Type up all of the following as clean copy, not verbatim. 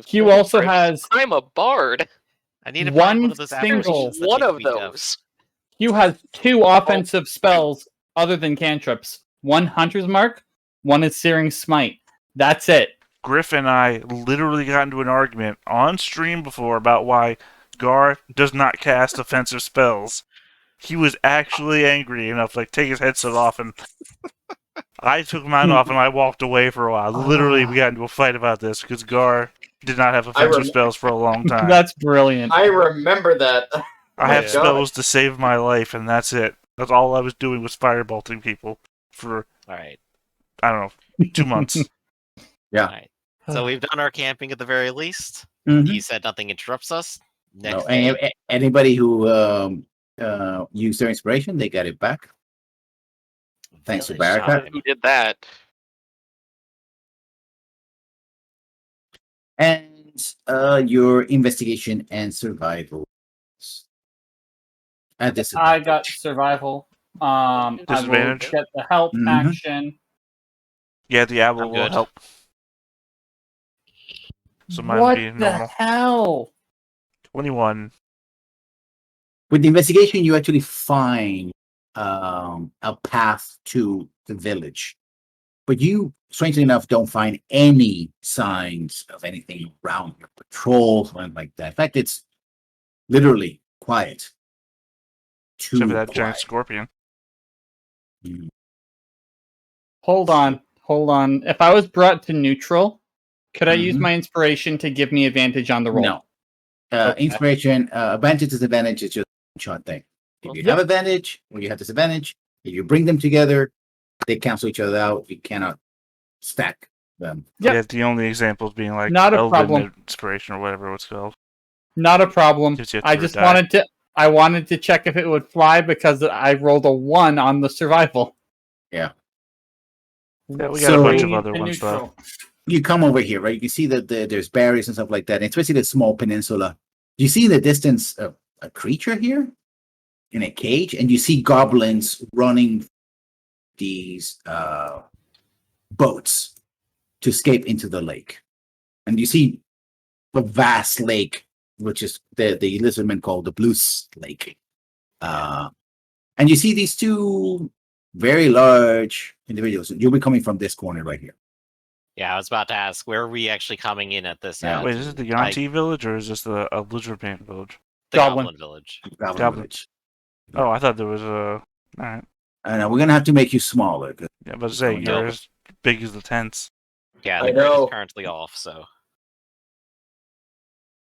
Q also has I'm a bard. I need to find one one of those single. apparitions that One you of speak those. Q has 2 offensive spells other than cantrips. One Hunter's Mark, one is Searing Smite. That's it. Griff and I literally got into an argument on stream before about why Gar does not cast offensive spells. He was actually angry enough to take his headset off, and I took mine off and I walked away for a while. Literally, we got into a fight about this because Gar did not have offensive spells for a long time. That's brilliant. I remember that. I have spells to save my life, and that's it. That's all I was doing was firebolting people for, Alright. I don't know, 2 months. Yeah. Alright. So we've done our camping at the very least. Mhm. You said nothing interrupts us. No, Next day, anybody who used their inspiration, they got it back. Thanks to Village Barakat. time. Who did that? And your investigation and survival. I got survival. I will Disadvantage? get the help Mhm. action. Yeah, Diablo I'm will good. help. So mine What be the normal. hell? 21. With the investigation, you actually find a path to the village. But you, strangely enough, don't find any signs of anything around your patrols or anything like that. In fact, it's literally quiet. Too Except for that quiet. giant scorpion. Mm. Hold on. If I was brought to neutral, could I use Mhm. my inspiration to give me advantage on the roll? No. Okay. Inspiration, advantage, disadvantage is just a short thing. If you have advantage or you have disadvantage, if you bring them together, they cancel each other out. You cannot stack them. Yep. Yeah, the only examples being Not a Elven problem. Inspiration or whatever it's called. Not a problem. Gives you a I third just die. wanted to check if it would fly because I rolled a 1 on the survival. Yeah. Yeah, we got a bunch of Bringing it other to ones, though. neutral. You come over here, right? You can see that there's barriers and stuff like that, and especially the small peninsula. You see in the distance a creature here in a cage, and you see goblins running these boats to escape into the lake. And you see a vast lake, which is the lizardmen call the Blue Lake. And you see these 2 very large individuals. You'll be coming from this corner right here. Yeah, I was about to ask, where are we actually coming in at this? Yeah. Wait, is it the Yanti village or is this a lizard man village? The Goblin. Goblin Village. Goblin Village. Oh, I thought there was a. Alright. And we're gonna have to make you smaller. Yeah, but say going you're up. as big as the tents. Yeah, I the grid know. is currently off, so.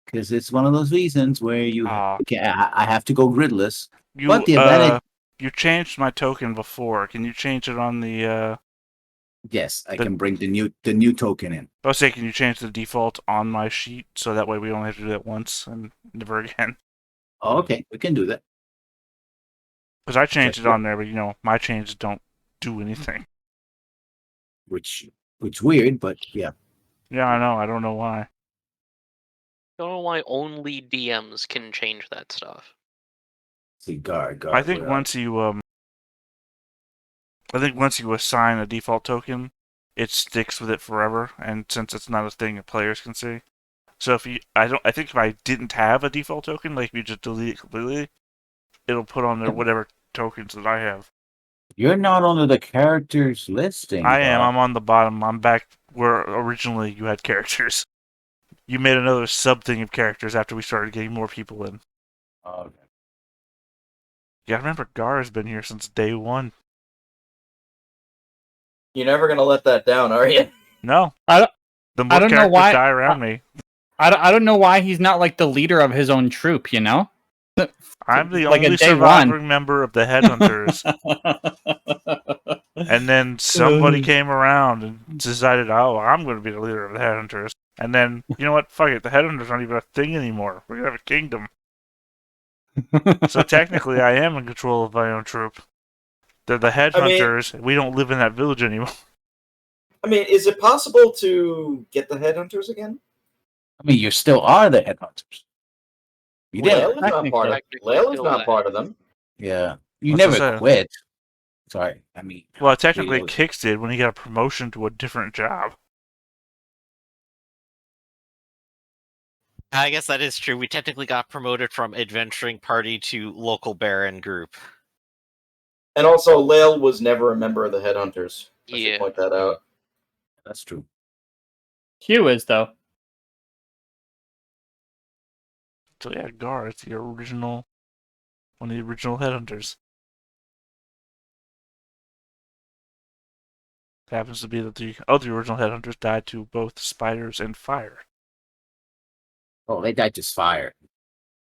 Because it's one of those reasons where you Ah. I have to go gridless. You But the advantage, you changed my token before. Can you change it on the? yes, I can bring the new token in. I was saying, can you change the default on my sheet so that way we only have to do that once and never again? Oh, okay, we can do that. Because I changed it on there, but my changes don't do anything. Which weird, but yeah. Yeah, I know. I don't know why. Don't know why only DMs can change that stuff. See, guard. I think once you assign a default token, it sticks with it forever, and since it's not a thing that players can see. So I think if I didn't have a default token, if you just delete it completely, it'll put on there whatever tokens that I have. You're not under the characters listing. I am. Bob. I'm on the bottom. I'm back where originally you had characters. You made another sub thing of characters after we started getting more people in. Okay. Yeah, I remember Gar has been here since day 1. You're never gonna let that down, are you? No. I don't- The more I don't know characters why- die around me. I don't know why he's not the leader of his own troop, I'm the Like a only day surviving member of the Headhunters. And then somebody came around and decided, oh, I'm going to be the leader of the Headhunters. And then, you know what? Fuck it. The Headhunters aren't even a thing anymore. We're going to have a kingdom. So technically, I am in control of my own troop. They're the Headhunters. We don't live in that village anymore. I mean, is it possible to get the headhunters again? I mean, you still are the headhunters. You did. Layla's not part of. Technically Layla's still not that. part of them. Yeah. You What's never that? quit. Sorry. I mean. Well, technically, Really? Kix did when he got a promotion to a different job. I guess that is true. We technically got promoted from adventuring party to local baron group. And also, Lael was never a member of the Headhunters. I should Yeah. point that out. That's true. Hugh is though. So yeah, Gar is the original, one of the original Headhunters. It happens to be that the other original Headhunters died to both spiders and fire. Oh, they died to fire.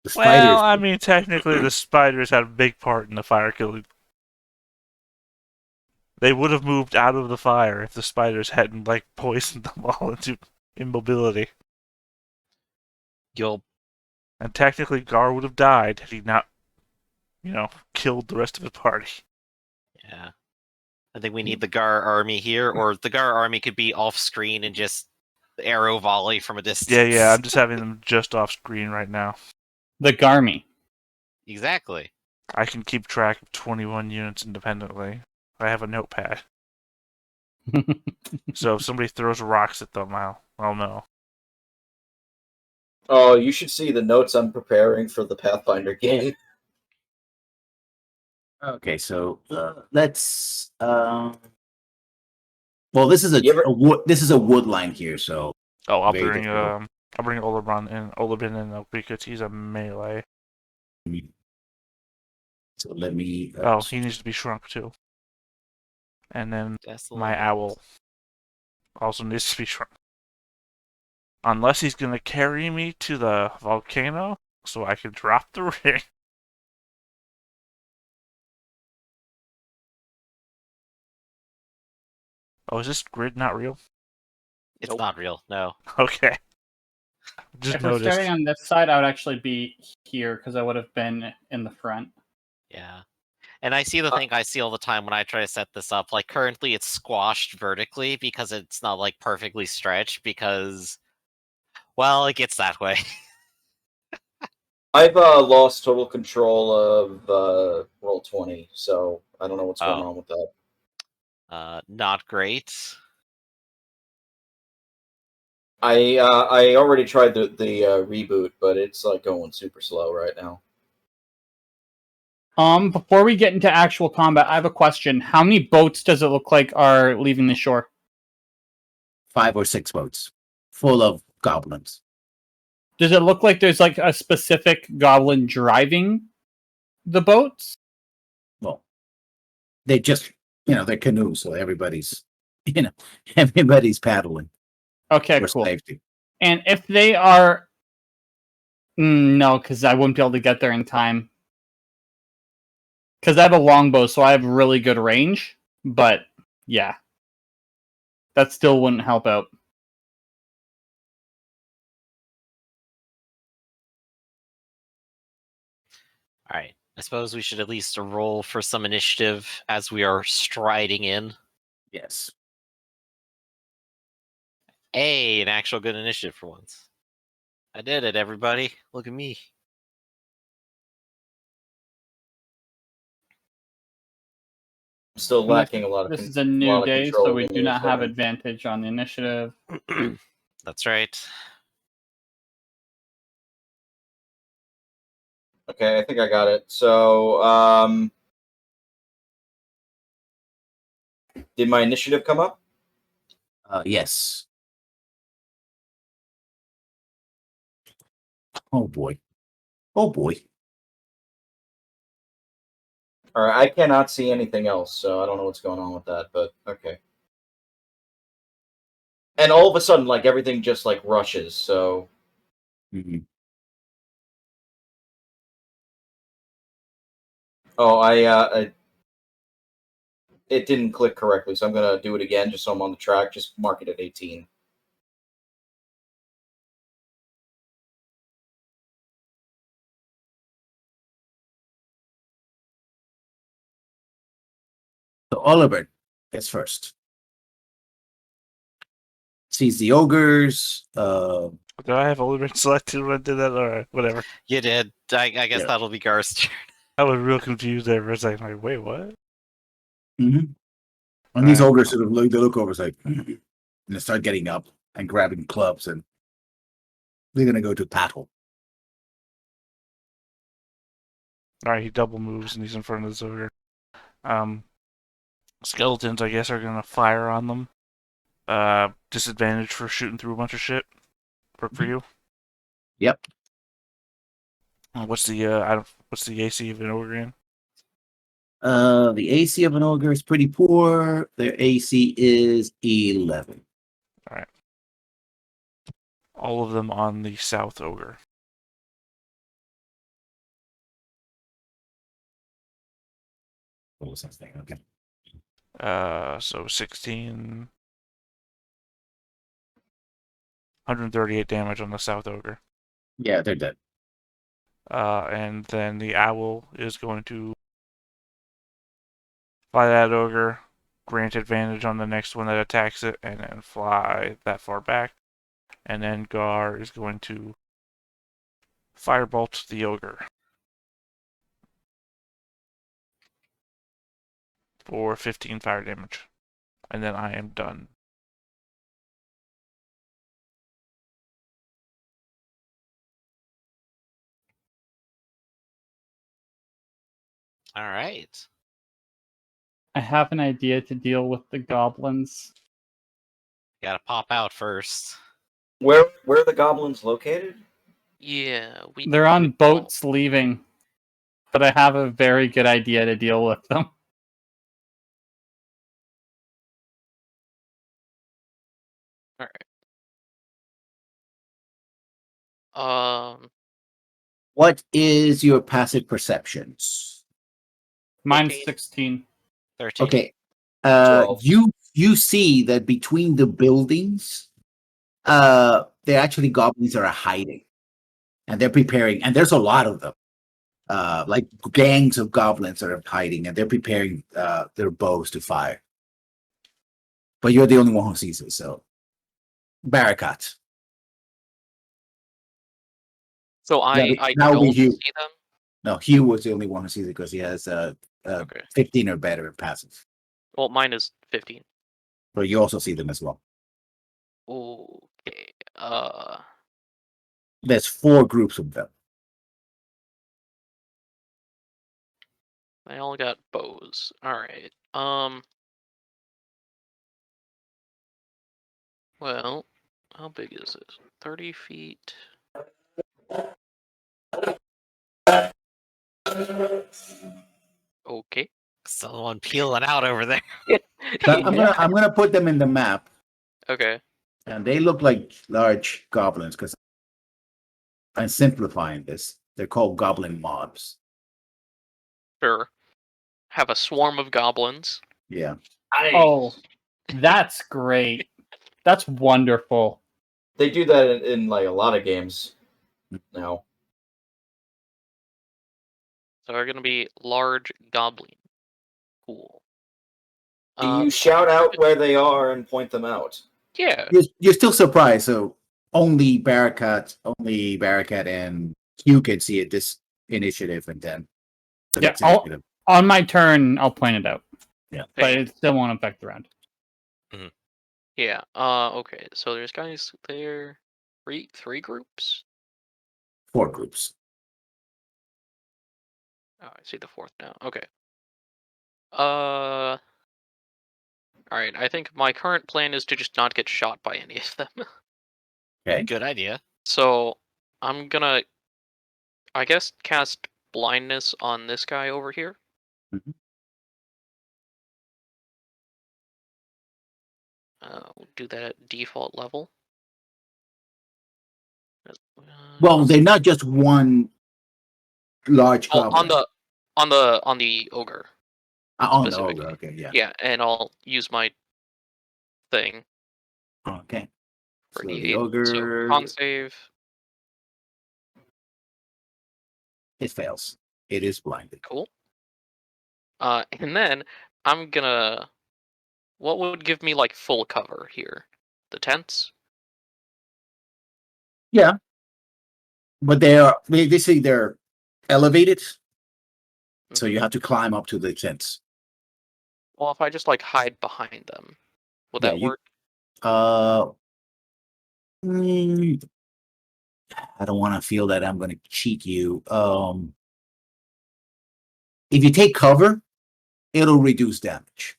The Well, spiders. I mean, technically the spiders had a big part in the fire killing. They would have moved out of the fire if the spiders hadn't, like, poisoned them all into immobility. You'll And technically Gar would have died had he not, killed the rest of his party. Yeah. I think we need the Gar army here, or the Gar army could be off screen and just arrow volley from a distance. Yeah, I'm just having them just off screen right now. The Garmy. Exactly. I can keep track of 21 units independently. I have a notepad. So if somebody throws rocks at them, I'll know. Oh, you should see the notes I'm preparing for the Pathfinder game. Okay, so let's. Well, this is You ever- a wood. This is a wood line here, so Oh, I'll Very bring difficult. Olibin in because he's a melee. let me. Oh, he needs to be shrunk too. And then my owl also needs to be shrunk. Unless he's gonna carry me to the volcano so I can drop the ring. Oh, is this grid not real? It's Nope. not real, no. Okay. Just If we're noticed. starting on this side, I would actually be here because I would have been in the front. Yeah. And I see the thing I see all the time when I try to set this up. Like, currently it's squashed vertically because it's not, like, perfectly stretched because, well, it gets that way. I've lost total control of Roll20, so I don't know what's going Oh. on with that. Not great. I already tried the reboot, but it's like going super slow right now. Before we get into actual combat, I have a question. How many boats does it look like are leaving the shore? 5 or 6 boats full of goblins. Does it look like there's like a specific goblin driving the boats? Well, they just they're canoes, so everybody's everybody's paddling Okay, for cool. safety. And if they are, no, because I wouldn't be able to get there in time. Because I have a longbow, so I have really good range. But yeah, that still wouldn't help out. Alright. I suppose we should at least roll for some initiative as we are striding in. Yes. Hey, an actual good initiative for once. I did it, everybody. Look at me. I'm still lacking a lot of. This con- is a lot new of day, control so we over do the not have equipment. advantage on the initiative. That's right. Okay, I think I got it. So, did my initiative come up? Yes. Oh boy. Oh boy. All right, I cannot see anything else, so I don't know what's going on with that. But okay. And all of a sudden, like everything just like rushes. So Mhm. oh, it didn't click correctly, so I'm gonna do it again just so I'm on the track. Just mark it at 18. So Oliver is first. Sees the ogres. Did I have Olibin selected when I did that? Alright, whatever. You did. I guess Yeah. that'll be Gar's turn. I was real confused there for a second. Like, wait, what? And these Right. ogres sort of look over, it's like, and they start getting up and grabbing clubs and They're gonna go to battle. All right, he double moves and he's in front of this ogre. Skeletons, I guess, are gonna fire on them. Disadvantage for shooting through a bunch of shit. Work for you? Yep. What's the what's the AC of an ogre in? The AC of an ogre is pretty poor. Their AC is 11. All of them on the south ogre. What was that thing? Okay. So 16, 138 damage on the south ogre. Yeah, they're dead. And then the owl is going to fly that ogre, grant advantage on the next one that attacks it, and then fly that far back. And then Gar is going to firebolt the ogre for 15 fire damage. And then I am done. All right. I have an idea to deal with the goblins. Gotta pop out first. Where are the goblins located? Yeah, we. They're on we- boats leaving, but I have a very good idea to deal with them. What is your passive perceptions? Mine's 14. 16. 13. Okay. 12. You see that between the buildings, they're actually goblins that are hiding, and they're preparing. And there's a lot of them, like gangs of goblins that are hiding, and they're preparing their bows to fire. But you're the only one who sees it, so barricades. So I that would be don't Hugh. see them. No, Hugh was the only one who sees it because he has Okay. 15 or better in passive. Well, mine is 15. But you also see them as well. Okay. There's 4 groups of them. I all got bows. All right. Well, how big is this? 30 feet. Okay. Someone peeling out over there. So I'm gonna put them in the map, Okay. and they look like large goblins because I'm simplifying this. They're called goblin mobs. Sure. Have a swarm of goblins. Yeah. Oh, that's great. That's wonderful. They do that in like a lot of games now. So they're gonna be large goblin. Cool. Do you shout out where they are and point them out? Yeah. You're still surprised, so only Barricade and Hugh can see it this initiative, and then the Yeah, next initiative. On my turn, I'll point it out. Yeah. But it still won't affect the round. Yeah. Okay. So there's guys there. Three groups. 4 groups. Oh, I see the fourth now. Okay. All right. I think my current plan is to just not get shot by any of them. Okay. Good idea. So I'm gonna, I guess, cast blindness on this guy over here. Mhm. We'll do that at default level. Well, they're not just one large Oh, goblin. on the ogre. On the specifically. ogre. Okay, yeah. Yeah, and I'll use my thing Okay. for So the the 8. ogre, So con save. it fails. It is blinded. Cool. And then I'm gonna. What would give me like full cover here? The tents. Yeah. But they say they're elevated, so you Mhm. have to climb up to the tents. Well, if I just like hide behind them, would Yeah, that you- work? Uh, mm, I don't want to feel that I'm going to cheat you. If you take cover, it'll reduce damage.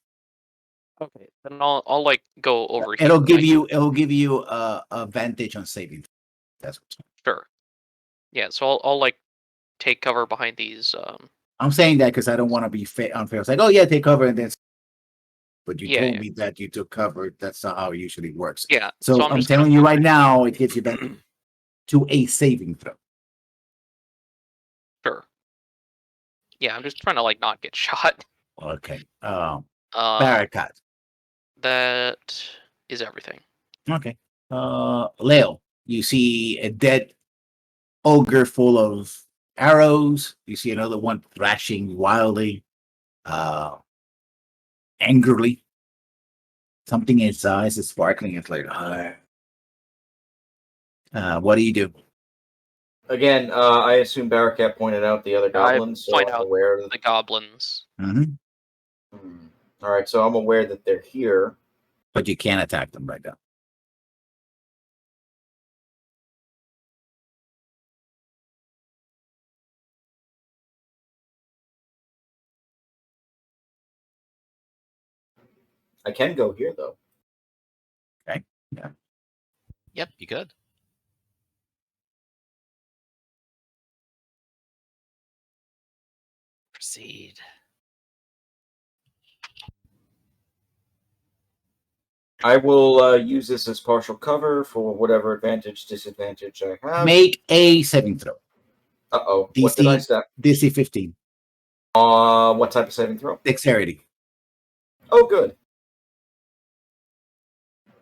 Okay, then I'll like go over here. It'll and give I you can- a advantage on saving. That's what's. Sure. Yeah, so I'll like take cover behind these. I'm saying that because I don't want to be unfair. It's like, oh yeah, take cover, and then. But you Yeah, told yeah. me that you took cover. That's not how it usually works. Yeah. So I'm just telling you right now, it gives you back to a saving throw. Sure. Yeah, I'm just trying to like not get shot. Okay. That is everything. Okay. Leo, you see a dead ogre full of arrows. You see another one thrashing wildly, angrily. Something in its eyes is sparkling. It's like, what do you do? Again, I assume Barakat pointed out the other goblins, so point I'm out aware of the goblins. Mm-hmm. All right, so I'm aware that they're here. But you can't attack them right now. I can go here though. Okay. Yeah. Yep, you could. Proceed. I will use this as partial cover for whatever advantage, disadvantage I have. Make a saving throw. Uh-oh. What did I step? DC 15. What type of saving throw? Dexterity. Oh, good.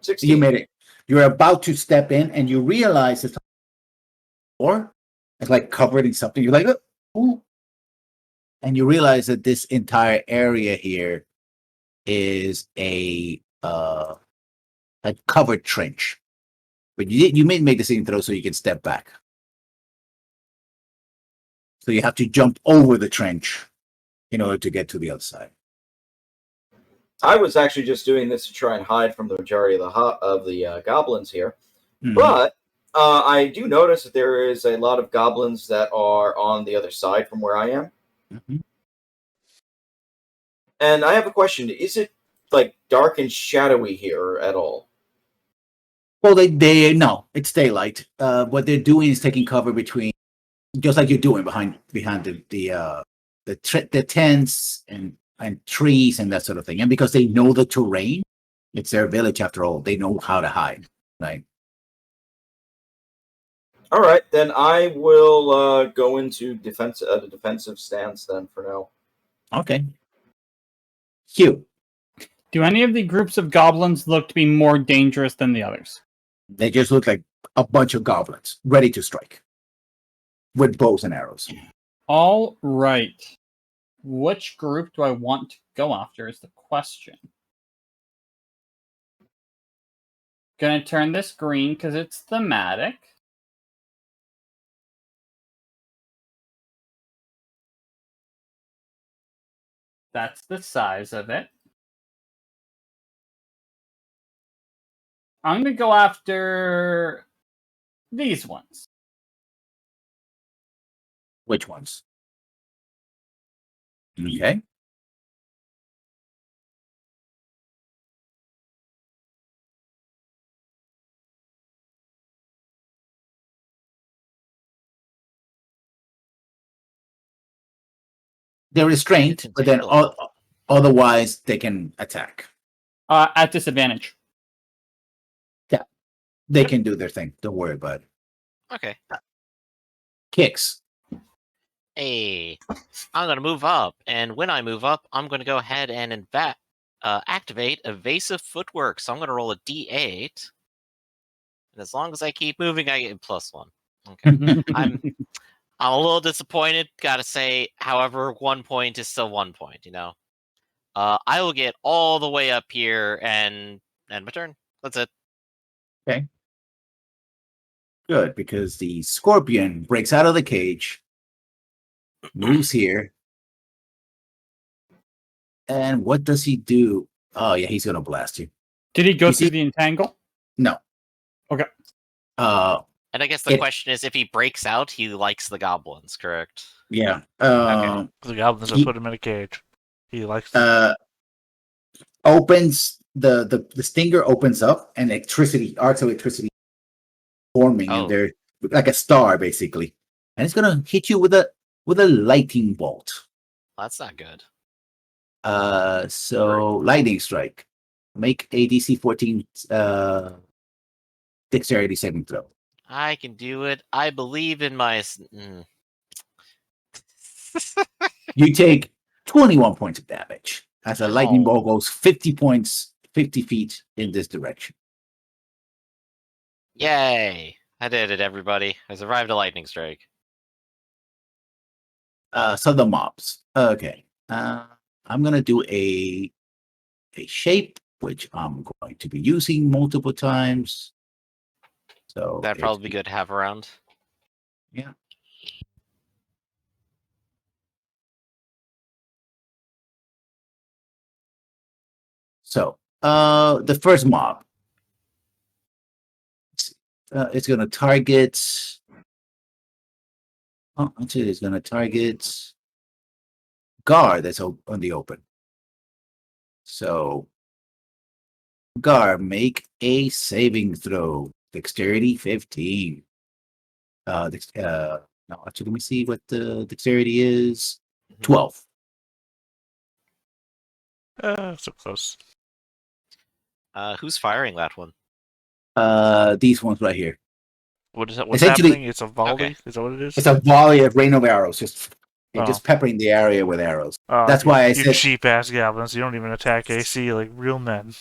16. You made it. You're about to step in and you realize it's or it's like covered in something. You're like, oh. And you realize that this entire area here is a covered trench. But you may make the saving throw so you can step back. So you have to jump over the trench in order to get to the other side. I was actually just doing this to try and hide from the majority of the goblins here. Mhm. But I do notice that there is a lot of goblins that are on the other side from where I am. Mm-hmm. And I have a question. Is it like dark and shadowy here at all? Well, they no, it's daylight. What they're doing is taking cover between, just like you're doing behind the tents and trees and that sort of thing. And because they know the terrain, it's their village after all. They know how to hide, right? All right, then I will go into the defensive stance then for now. Okay. Hugh, Do any of the groups of goblins look to be more dangerous than the others? they just look like a bunch of goblins ready to strike with bows and arrows. All right. Which group do I want to go after is the question. Gonna turn this green because it's thematic. That's the size of it. I'm gonna go after these ones. Which ones? Okay. They're restrained, but then otherwise they can attack. At disadvantage. Yeah, they can do their thing. Don't worry about it. Okay. Kicks. Hey, I'm going to move up, and when I move up, I'm going to go ahead and activate evasive footwork. So I'm going to roll a d8, and as long as I keep moving, I get +1. Okay. I'm a little disappointed, gotta say. However, 1 point is still 1 point, you know. I will get all the way up here and end my turn. That's it. Okay. Good, because the scorpion breaks out of the cage, moves here, and what does he do? Oh yeah, he's gonna blast you. Did he go You through see- the entangle? No. Okay. And I guess the It- question is, if he breaks out, he likes the goblins, correct? Yeah. Okay. The goblins have He- put him in a cage. He likes. Opens the stinger opens up and arcs of electricity forming, Oh. and they're like a star basically, and it's gonna hit you with a lightning bolt. That's not good. So lightning strike. Make a DC 14 dexterity saving throw. I can do it. I believe in my. You take 21 points of damage as a lightning Ow. bolt goes 50 feet in this direction. Yay! I did it, everybody. I survived a lightning strike. So the mobs. Okay. I'm gonna do a shape, which I'm going to be using multiple times. So That'd probably be good to have around. Yeah. So the first mob. It's gonna target. Oh, actually, it's gonna target Gar that's on the open. So Gar, make a saving throw. Dexterity 15. No, actually, let me see what the dexterity is. 12. So close. Who's firing that one? These ones right here. What is that? What's Essentially- happening? It's a volley. Okay. Is that what it is? It's a volley of rain of arrows, just Oh. peppering the area with arrows. Oh, That's you- why I you said- cheap ass goblins. You don't even attack AC like real men.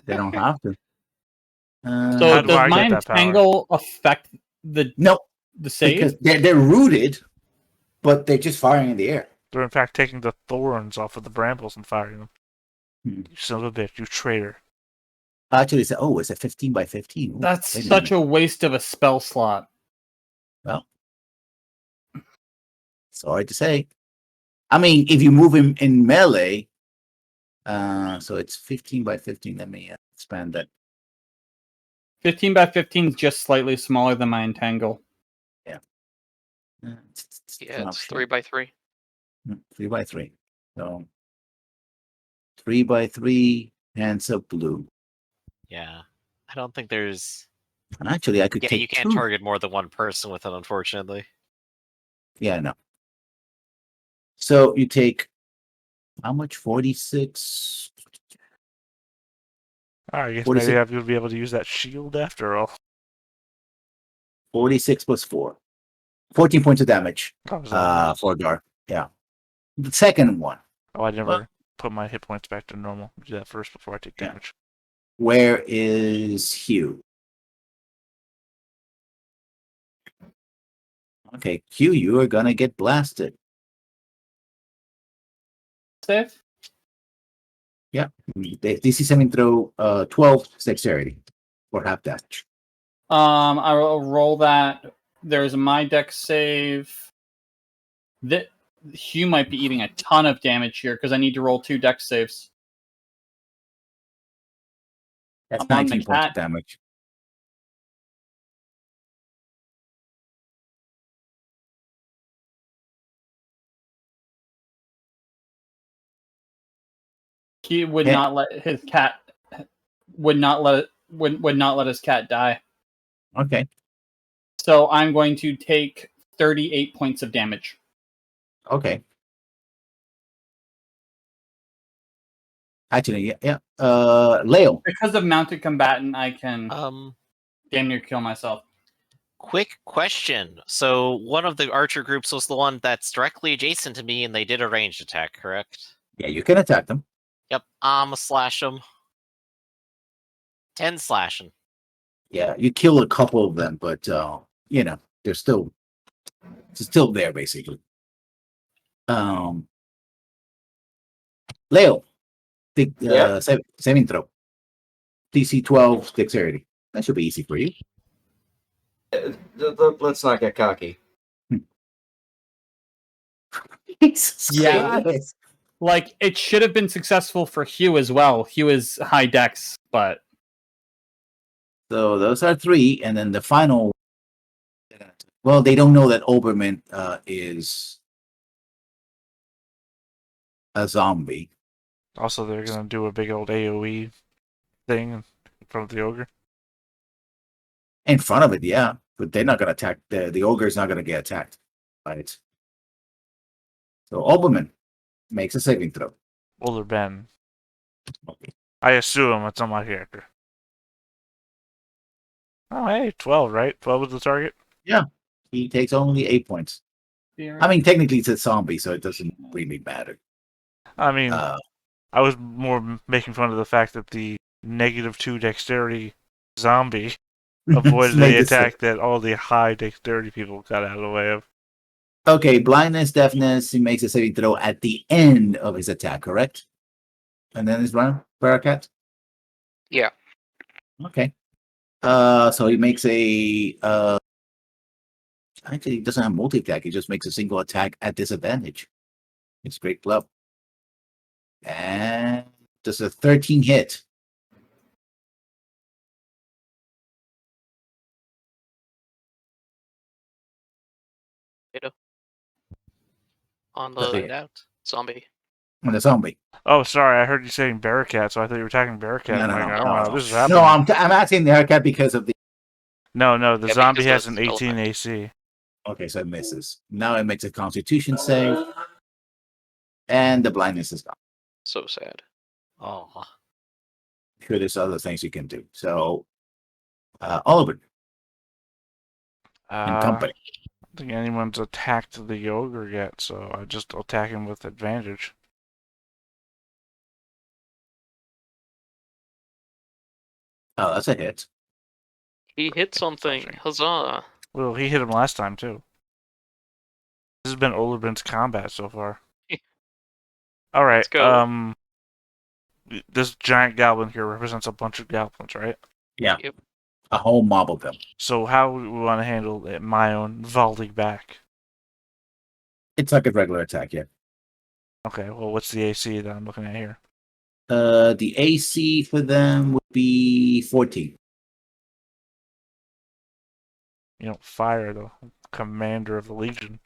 They don't have to. So How do I does my get that power? entangle affect the No, save? because they're rooted, but they're just firing in the air. They're in fact taking the thorns off of the brambles and firing them. Hmm. You son of a bitch! You traitor! Actually, it's a 15 by 15. Ooh, That's wait a such minute. a waste of a spell slot. Sorry to say. I mean, if you move him in melee, so it's 15 by 15. Let me expand that. 15 by 15 is just slightly smaller than my entangle. Yeah, it's 3 by 3. 3 by 3. So 3 by 3 hands of blue. Yeah. I don't think there's. And actually, I could Yeah, take you can't two. target more than one person with it, unfortunately. Yeah, no. So you take how much? 46. I guess 46. maybe I would be able to use that shield after all. 46 plus 4. 14 points of damage. That was that For Gar. Yeah. The second one. Oh, I never put my hit points back to normal. Do that first before I take Yeah. damage. Where is Hugh? Okay, Hugh, you are gonna get blasted. Save? DC saving throw 12 dexterity for half damage. I will roll that. There's my dex save. Hugh might be eating a ton of damage here because I need to roll 2 dex saves. That's I'm on the 19 points cat. of damage. He would Yeah. not let his cat would not let his cat die. Okay. So I'm going to take 38 points of damage. Okay. Actually, yeah. Leo. Because of mounted combatant, I can damn near kill myself. Quick question. So one of the archer groups was the one that's directly adjacent to me, and they did a ranged attack, correct? Yeah, you can attack them. Yep. I'ma slash them. 10 slashing. Yeah, you kill a couple of them, but they're still there basically. Leo, the Yeah. saving throw. DC 12 dexterity. That should be easy for you. Let's not get cocky. Jesus Yeah. Christ. Like, it should have been successful for Hugh as well. Hugh is high dex, but So those are 3, and then the final Well, they don't know that Oberman is a zombie. Also, they're gonna do a big old AOE thing in front of the ogre. In front of it, yeah. But they're not going to attack. The ogre is not going to get attacked by it. So Oberman makes a saving throw. Older Ben. I assume it's on my character. Oh, hey, 12, right? 12 is the target? He takes only 8 points. I mean, technically it's a zombie, so it doesn't really matter. I mean, Uh, I was more making fun of the fact that the -2 dexterity zombie avoided made the this thing. attack that all the high dexterity people got out of the way of. Okay, blindness, deafness. He makes a saving throw at the end of his attack, correct? And then his round, Barakat? Yeah. Okay. So he makes a actually he doesn't have multi-attack, he just makes a single attack at disadvantage. It's great club. And does a 13 hit. On Does the it- out. zombie. On the zombie. Oh, sorry, I heard you saying Bearcat, so I thought you were attacking Bearcat. No, I'm no, like, no, I don't know, no. this is happening. No, I'm asking the haircut because of the No, the Yeah, zombie because has the an spell 18 effect. AC. okay, so it misses. Now it makes a constitution save. And the blindness is gone. So sad. Oh. Sure, there's other things you can do. So Oliver and I company. don't think anyone's attacked the ogre yet, so I just attack him with advantage. Oh, that's a hit. He hit something. Flashing. Huzzah. Well, he hit him last time, too. This has been Olubin's combat so far. Alright, Let's go. this giant goblin here represents a bunch of goblins, right? Yeah. Yep. A whole mob of them. So how do we want to handle it, my own volley back? It's like a regular attack, yeah. Okay, well, what's the AC that I'm looking at here? The AC for them would be 14. You don't fire the commander of the Legion.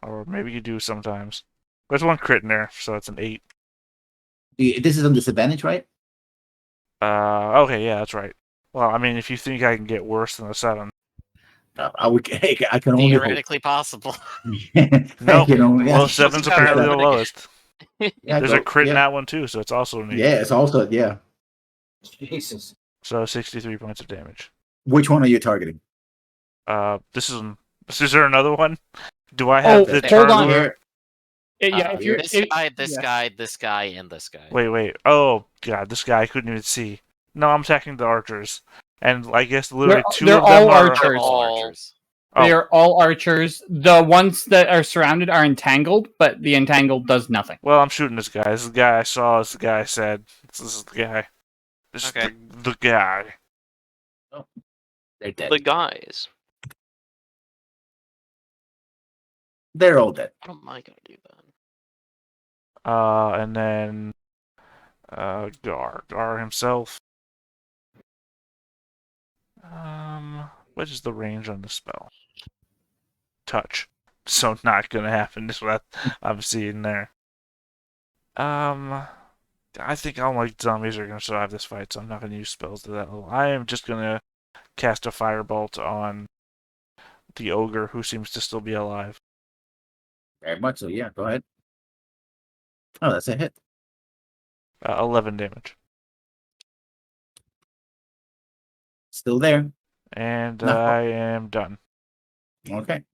Or maybe you do sometimes. There's one crit in there, so it's an 8. This is on disadvantage, right? Okay, yeah, that's right. Well, I mean, if you think I can get worse than a 7. I can only hope. Theoretically possible. No. I can only Well, ask. 7's apparently the lowest. Yeah, There's a go- crit in yeah. that one, too, so it's also an 8. Yeah, it's also, yeah. Jesus. So 63 points of damage. Which one are you targeting? Is there another one? Do I have the hold turn on. order? Yeah, if you're This if- guy, this yeah. guy, this guy, and this guy. Wait. Oh, God, this guy I couldn't even see. No, I'm attacking the archers. And I guess literally two they're of them all are... archers. They're all All- archers. Oh. They are all archers. The ones that are surrounded are entangled, but the entangled does nothing. Well, I'm shooting this guy. This is the guy I saw. This is the guy I said. This is the guy. This Okay. is the guy. They're dead. The guys. They're all dead. What am I gonna do then? And then... Gar himself. What is the range on the spell? Touch. So not gonna happen. This is what I'm seeing there. I think all my zombies are gonna survive this fight, so I'm not gonna use spells to that level. I am just gonna cast a firebolt on the ogre who seems to still be alive. Very much so, yeah. Go ahead. Oh, that's a hit. 11 damage. Still there. And No. I am done. Okay.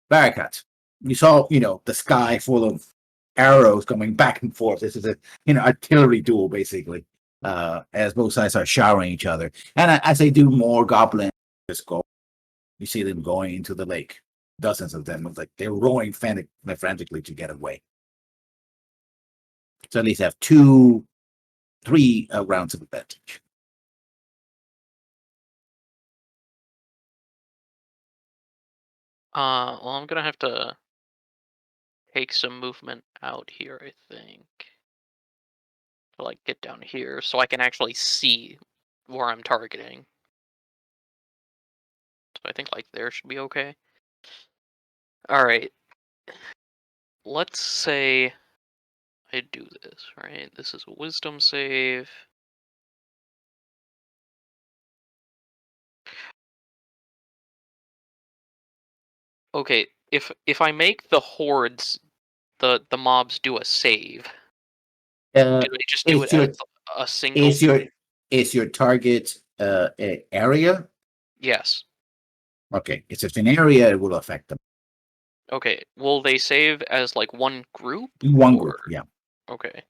Barakat. You saw, the sky full of arrows coming back and forth. This is a, artillery duel, basically. As both sides are showering each other. And as they do, more goblins just go. You see them going into the lake. Dozens of them. It's like they're rowing frantically to get away. So at least have 3 rounds of advantage. Well, I'm gonna have to take some movement out here, I think. To, like, get down here so I can actually see where I'm targeting. I think like there should be okay. All right. Let's say I do this, right? This is a wisdom save. Okay, if I make the hordes, the mobs do a save. Uh, Do they just do is it your as a single? is your target area? Yes. Okay, if it's an area, it will affect them. Okay. Will they save as like one group? One group, or- yeah. Okay.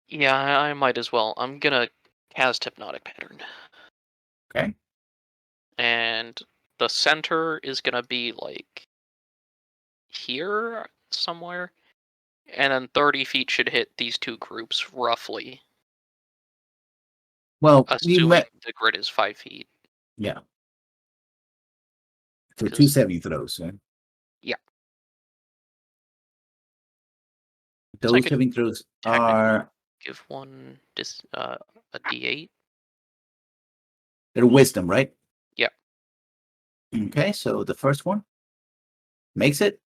Yeah, I might as well. I'm gonna cast Hypnotic Pattern. Okay. And the center is gonna be like here somewhere. And then 30 feet should hit these two groups roughly. Well, Assuming the grid is 5 feet. yeah. So 'Cause- 2 saving throws. Right? Yeah. Those I could saving throws technically- are Give one a D8. they're wisdom, right? Yeah. Okay, so the first one makes it.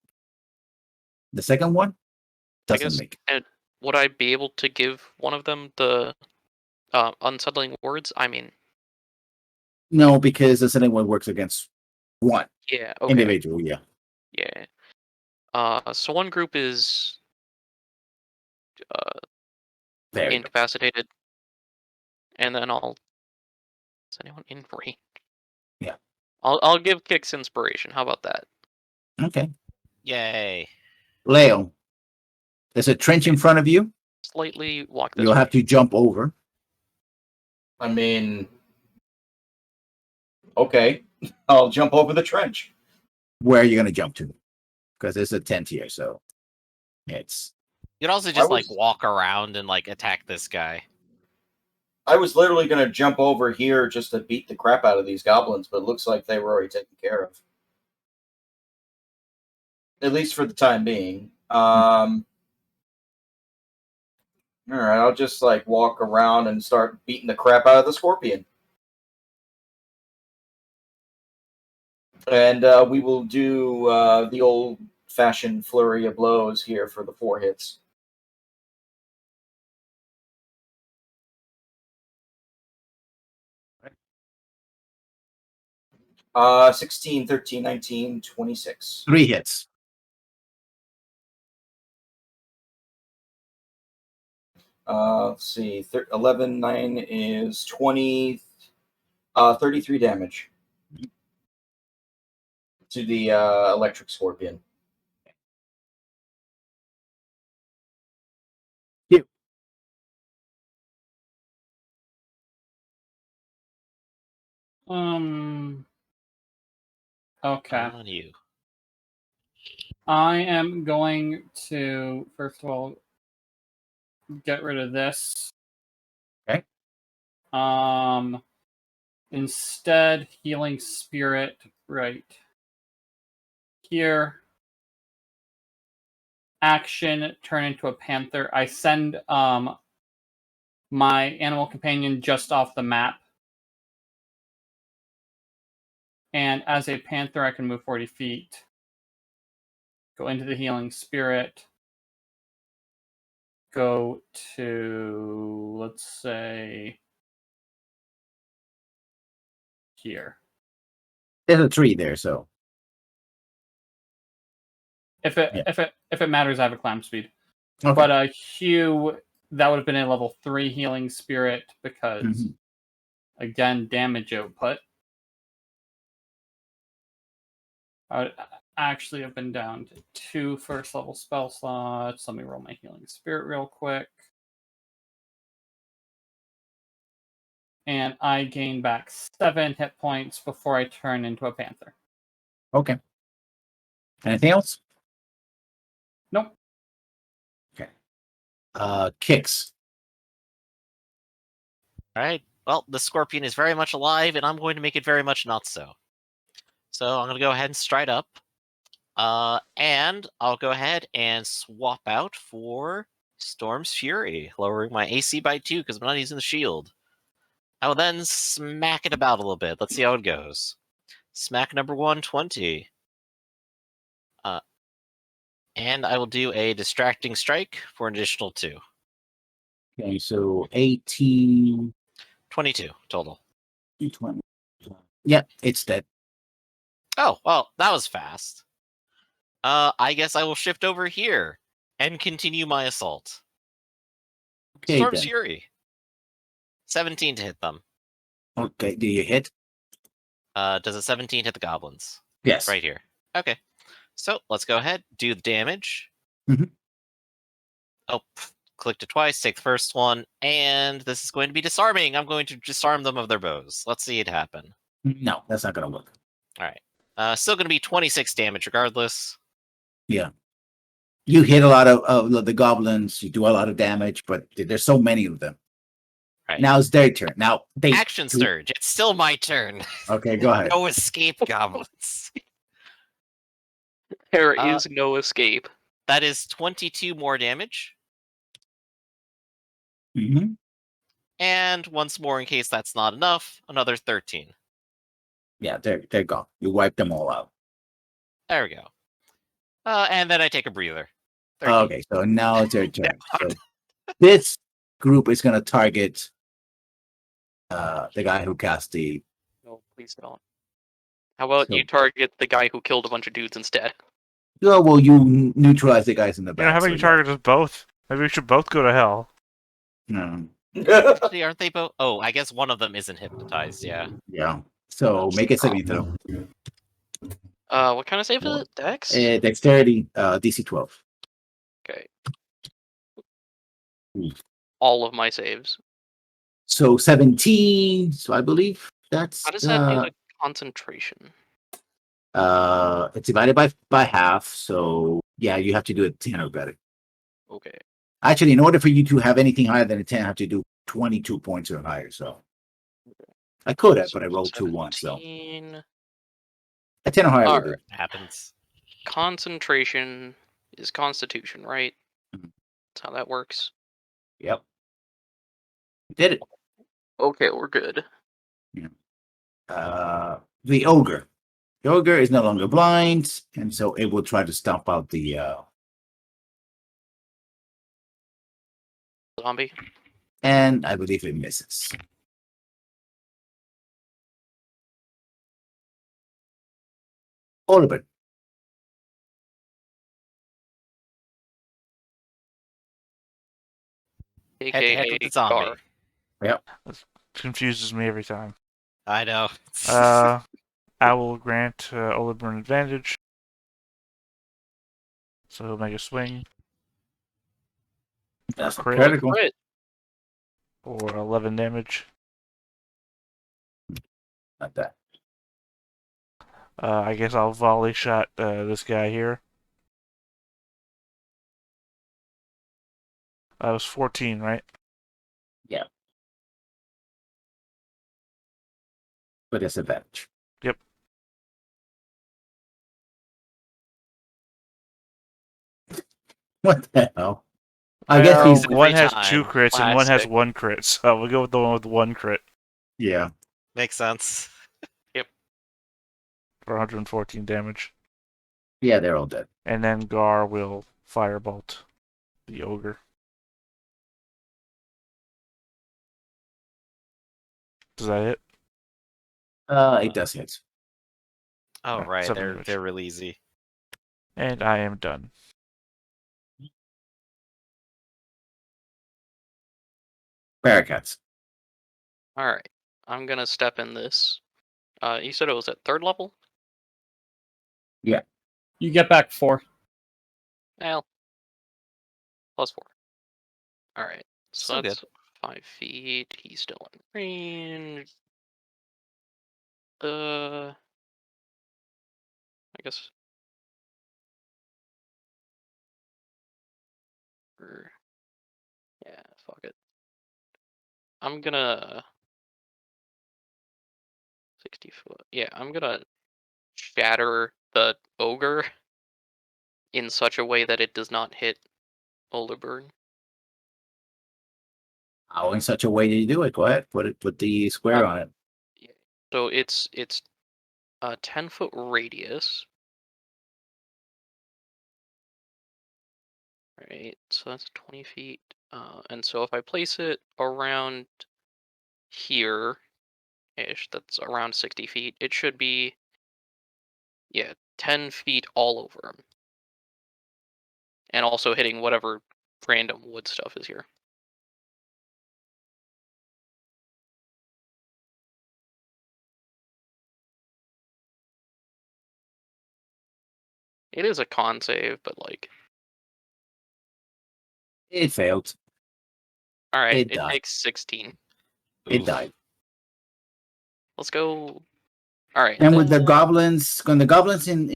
The second one I doesn't guess- make it. And would I be able to give one of them the unsettling words? I mean, No, because the second one works against one yeah, okay. individual, yeah. Yeah. So one group is There you go. incapacitated, and then is anyone in range? Yeah. I'll give Kix inspiration. How about that? Okay. Yay. Leo, there's a trench in front of you. Slightly walk this You'll way. have to jump over. I mean, okay, I'll jump over the trench. Where are you going to jump to? Because there's a tent here, so it's You'd also just like was- walk around and like attack this guy. I was literally going to jump over here just to beat the crap out of these goblins, but it looks like they were already taken care of. At least for the time being. All right, I'll just like walk around and start beating the crap out of the scorpion. And we will do the old-fashioned flurry of blows here for the 4 hits. Uh, 16, 13, 19, 26. 3 hits. Let's see. 11, 9 is 20, 33 damage to the electric scorpion. Okay. On you. I am going to first of all get rid of this. Okay. Instead, healing spirit right here. Action, turn into a panther. I send my animal companion just off the map. And as a panther, I can move 40 feet. Go into the healing spirit. Go to, let's say, here. There's a tree there, so If it matters, I have a climb speed. okay. But Hugh, that would have been a level 3 healing spirit because Mhm. again, damage output. I would actually have been down to 2 first level spell slots. Let me roll my healing spirit real quick. And I gain back 7 hit points before I turn into a panther. Okay. Anything else? Nope. Okay. Kicks. Alright. Well, the scorpion is very much alive, and I'm going to make it very much not so. So I'm going to go ahead and stride up. And I'll go ahead and swap out for Storm's Fury, lowering my AC by 2 because I'm not using the shield. I will then smack it about a little bit. Let's see how it goes. Smack number 120. And I will do a distracting strike for an additional 2. Okay, so 18, 22 total. 20. Yeah, it's dead. Oh, well, that was fast. I guess I will shift over here and continue my assault. Okay, Storm's then. Fury. 17 to hit them. Okay, do you hit? Does a 17 hit the goblins? Yes. Right here. Okay. So let's go ahead, do the damage. Mhm. Oh, clicked it twice, take the first one, and this is going to be disarming. I'm going to disarm them of their bows. Let's see it happen. No, that's not going to work. All right. Still going to be 26 damage regardless. Yeah. You hit a lot of the goblins, you do a lot of damage, but there's so many of them. Right. Now it's their turn. Now they Action Surge. It's still my turn. Okay, go ahead. No escape, goblins. There is no escape. That is 22 more damage. Mm-hmm. And once more, in case that's not enough, another 13. Yeah, they're gone. You wipe them all out. There we go. And then I take a breather. 13. Okay, so now it's their turn. So this group is going to target the guy who cast the. No, please don't. How about So- you target the guy who killed a bunch of dudes instead? Oh, well, you neutralize the guys in the You back. know, how about so you target us both? Maybe we should both go to hell. No. Actually, aren't they both? Oh, I guess one of them isn't hypnotized. Yeah. Yeah. So make a saving throw. What kind of save is it? Dex? Dexterity, DC 12. Okay. Hmm. All of my saves. So 17. So I believe that's How does that do the concentration? it's divided by half. So yeah, you have to do a 10 or better. Okay. Actually, in order for you to have anything higher than a 10, I have to do 22 points or higher. So I could have, but I rolled 2 1. So 17. a 10 or higher would do. Alright. Happens. Concentration is constitution, right? Mhm. That's how that works. Yep. Did it. Okay, we're good. The ogre. The ogre is no longer blind, and so it will try to stomp out the Zombie. and I believe it misses. Oliver. Head to head AKA with the zombie. Gar. Confuses me every time. I know. I will grant Oliver an advantage. So he'll make a swing That's crit. critical. Crit. for 11 damage. Not that. I guess I'll volley shot this guy here. That was 14, right? Yeah. But disadvantage. Yep. What the hell? I guess he's every one has time. 2 crits and one has Classic. 1 crit, so we'll go with the one with 1 crit yeah. Makes sense. for 114 damage. Yeah, they're all dead. And then Gar will firebolt the ogre. Does that hit? It does hit. Oh Alright, right, 7 they're damage. they're real easy. And I am done. Barricades. Alright. I'm gonna step in this. You said it was at 3rd level? You get back 4. Well. +4. Alright. So Still that's 5 feet. He's still in range. I guess. Yeah, fuck it. I'm gonna 60 foot. Yeah, I'm gonna shatter the ogre in such a way that it does not hit Olderburn. How in such a way do you do it? Go ahead. Put the square on it. So it's a 10-foot radius. Right, so that's 20 feet. And so if I place it around here-ish, that's around 60 feet, it should be, 10 feet all over him. And also hitting whatever random wood stuff is here. It is a con save, but like... It failed. Alright, It it died. takes 16. It died. Let's go... Alright, And with the then- goblins, when the goblins in...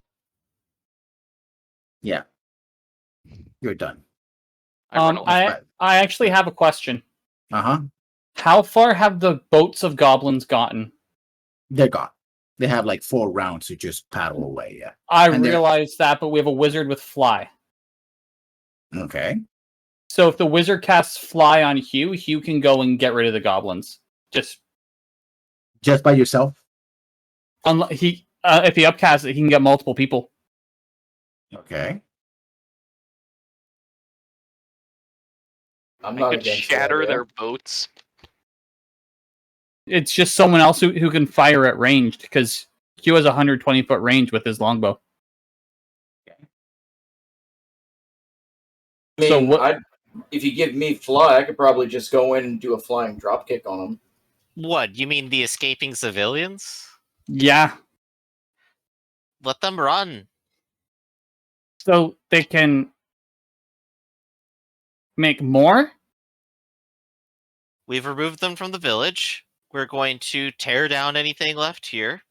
Yeah. You're done. I run away. I actually have a question. Uh-huh. How far have the boats of goblins gotten? They're gone. They have like 4 rounds to just paddle away, yeah. I And they're- realize that, but we have a wizard with fly. Okay. So if the wizard casts fly on Hugh, Hugh can go and get rid of the goblins. Just Just by yourself? if he upcasts it, he can get multiple people. Okay. I'm I not could against shatter that, yeah. their boats. It's just someone else who can fire at range, because Hugh has 120-foot range with his longbow. I mean, So what- if you give me fly, I could probably just go in and do a flying dropkick on them. What, you mean the escaping civilians? Yeah. Let them run. So they can make more? We've removed them from the village. We're going to tear down anything left here.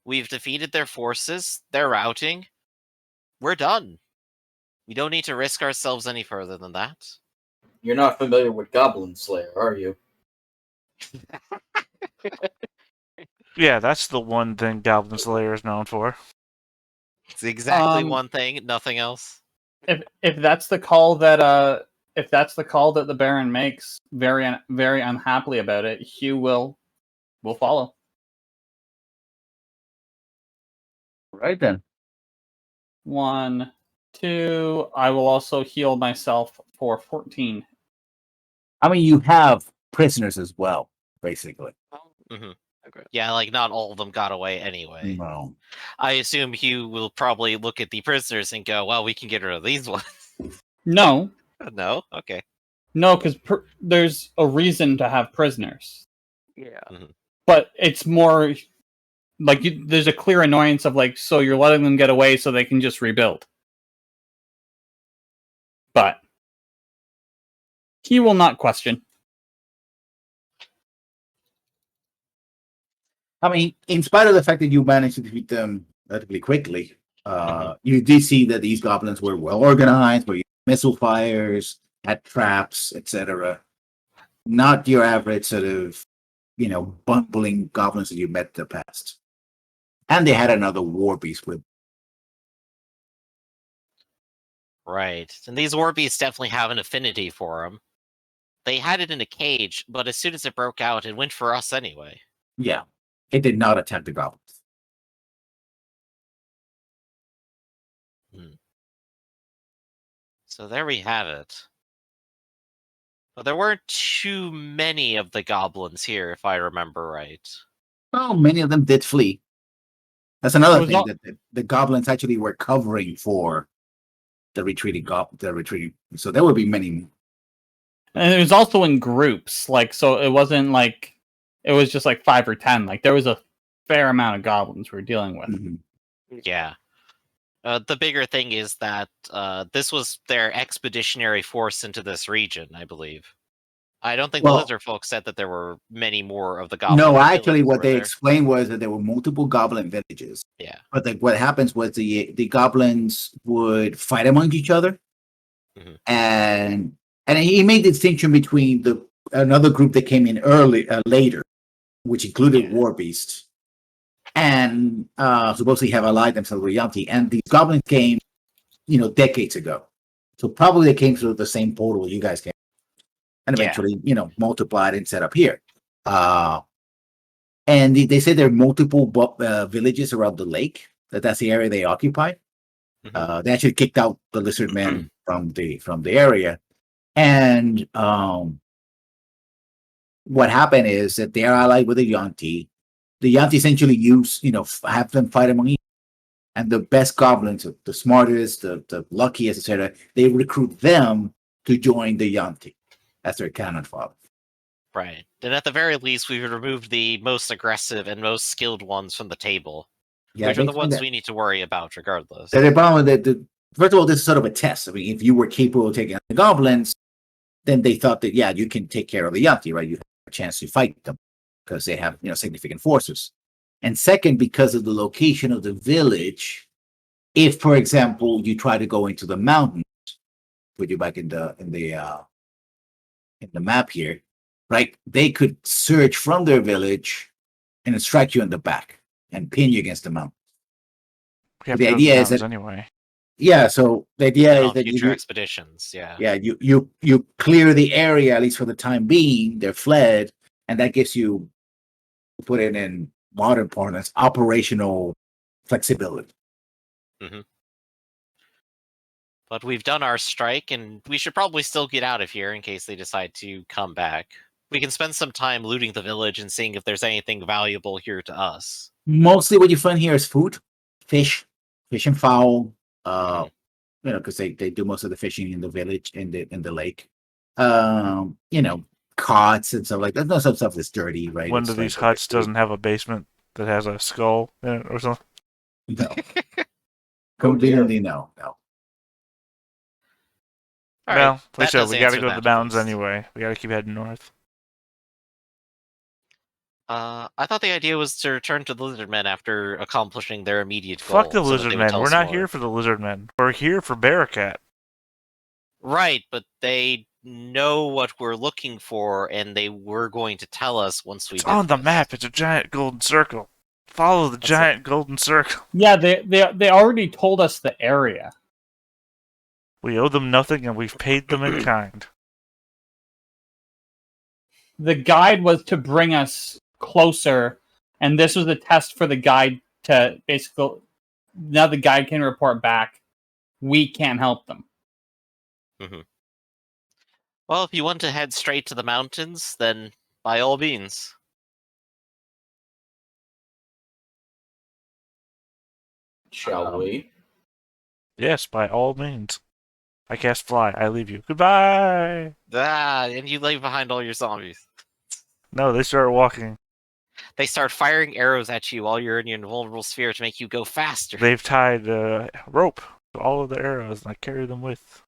We've defeated their forces. They're routing. We're done. We don't need to risk ourselves any further than that. You're not familiar with Goblin Slayer, are you? Yeah, that's the one thing Goblin Slayer is known for. It's exactly Um, one thing, nothing else. If that's the call that the Baron makes, very unhappily about it, Hugh will follow. Right then. 1, 2. I will also heal myself for 14. I mean, you have prisoners as well, basically. hmm Okay. Yeah, like not all of them got away anyway. No. I assume Hugh will probably look at the prisoners and go, well, we can get rid of these ones. No, No? Okay. no, because there's a reason to have prisoners, Yeah. but it's more like there's a clear annoyance of like, so you're letting them get away so they can just rebuild. But he will not question. I mean, in spite of the fact that you managed to defeat them relatively quickly, you did see that these goblins were well organized, were using missile fires, had traps, etc. Not your average sort of, bumbling goblins that you met in the past. And they had another war beast with. Right. And these war beasts definitely have an affinity for them. They had it in a cage, but as soon as it broke out, it went for us anyway. Yeah, it did not attack the goblins. So there we have it. But there weren't too many of the goblins here, if I remember right. Well, many of them did flee. That's another was thing not- that the goblins actually were covering for the retreating So there would be many. And it was also in groups, like, so it wasn't like it was just like 5 or 10. Like there was a fair amount of goblins we're dealing with. Mhm. Yeah. The bigger thing is that this was their expeditionary force into this region, I believe. I don't think Well- the lizard folks said that there were many more of the goblins. No, actually, what they explained was that there were multiple goblin villages. Yeah. But what happens was the goblins would fight among each other, Mhm. and he made the distinction between another group that came in later, which included Yeah. war beasts, and supposedly have allied themselves with Yanti. And these goblins came, decades ago. So probably they came through the same portal you guys came, and Yeah. eventually, multiplied and set up here. And they say there are multiple villages around the lake. That's the area they occupy. They actually kicked out the lizard men from the area. And what happened is that they are allied with the Yuan-Ti. The Yuan-Ti essentially have them fight among each other. And the best goblins, the smartest, the luckiest, etc., they recruit them to join the Yuan-Ti. That's their cannon fodder. Right. And at the very least, we've removed the most aggressive and most skilled ones from the table. Yeah, which are the ones we need to worry about regardless. The problem is that first of all, this is sort of a test. I mean, if you were capable of taking out the goblins, then they thought that, yeah, you can take care of the Yuan-Ti, right? You have a chance to fight them because they have, significant forces. And second, because of the location of the village, if, for example, you try to go into the mountains, put you back in the map here, right? They could surge from their village and strike you in the back and pin you against the mountain. The idea is that anyway. Yeah, so the idea is that future expeditions, you clear the area at least for the time being. They're fled, and that gives you, put it in modern parlance, operational flexibility. Mm-hmm. But we've done our strike, and we should probably still get out of here in case they decide to come back. We can spend some time looting the village and seeing if there's anything valuable here to us. Mostly what you find here is food, fish and fowl. Because they do most of the fishing in the village, in the lake. Cots and stuff like that. No, some stuff that's dirty, right? One of these huts doesn't have a basement that has a skull in it or something. No. Completely no. Well, like I said, we got to go to the mountains anyway. We got to keep heading north. I thought the idea was to return to the Lizardmen after accomplishing their immediate goal. Fuck the Lizardmen. We're not here for the Lizardmen. We're here for Barracat. Right, but they know what we're looking for, and they were going to tell us once we. It's on the map. It's a giant golden circle. Follow the giant golden circle. Yeah, they already told us the area. We owe them nothing, and we've paid them in kind. The guide was to bring us closer, and this was a test for the guide to basically, now the guide can report back, we can't help them. Mm-hmm. Well, if you want to head straight to the mountains, then by all means. Shall we? Yes, by all means. I cast fly. I leave you. Goodbye! And you leave behind all your zombies. No, they start walking. They start firing arrows at you while you're in your invulnerable sphere to make you go faster. They've tied rope to all of the arrows, and I carry them with.